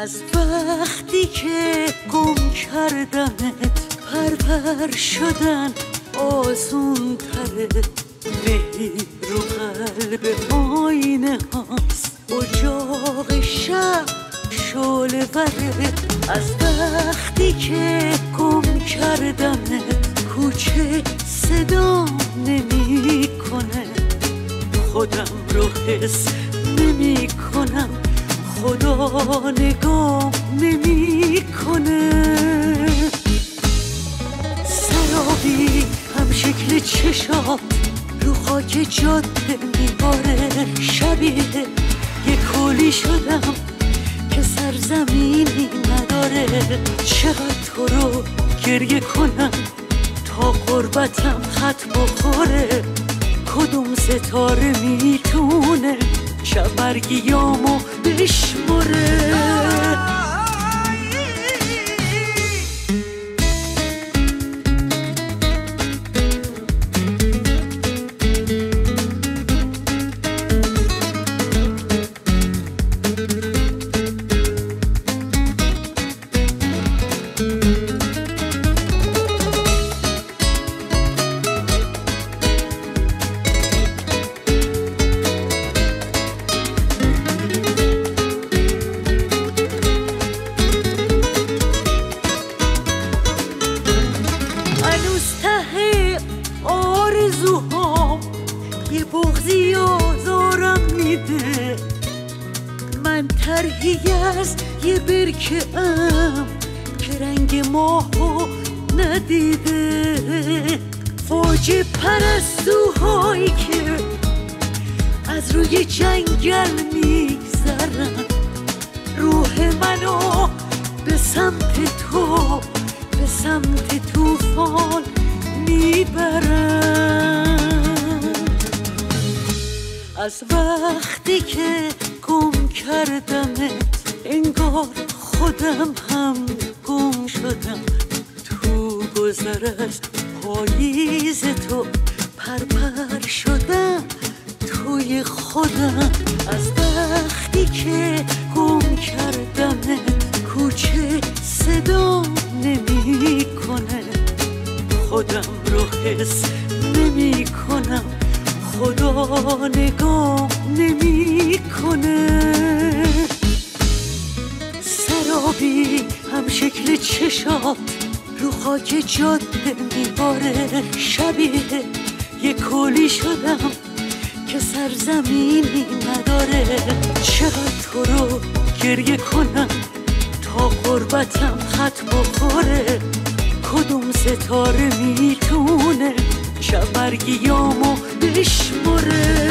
از وقتی که گم کردمت پرپر شدن آسون تره، مهی رو قلب آینه هاست، اجاق شب شعله وره. از وقتی که گم کردمت کوچه صدا نمی کنه، خودم رو حس نمی کنم، خدا نگاه نمی کنه. سرابی هم شکل چشات رو خاک جاده میباره، شبیه یه کولی شدم که سرزمینی نداره. چقدر تو رو گریه کنم تا غربتم خط بخوره، کدوم ستاره میتونه شبرگیامو بشمره. یه بغضی آزارم میده، من طرحی از یه برکه ام که رنگ ماهو ندیده. فوج پرستوهایی که از روی جنگل میگذرن، روح منو به سمت تو، به سمت طوفان میبرن. از وقتی که گم کردمت انگار خودم هم گم شدم، تو گذر از پاییز تو پرپر شدم توی خودم. از وقتی که گم کردمت کوچه صدا نمی کنه، خودم رو حس نمی کنم، خدا نگاه نمی کنه. سرابی هم شکل چشات رو خاک جاده میباره، شبیه یه کولی شدم که سرزمینی نداره. چقدر تو رو گریه کنم تا غربتم خط بخوره، کدوم ستاره میتونه شبرگیامو بشمره.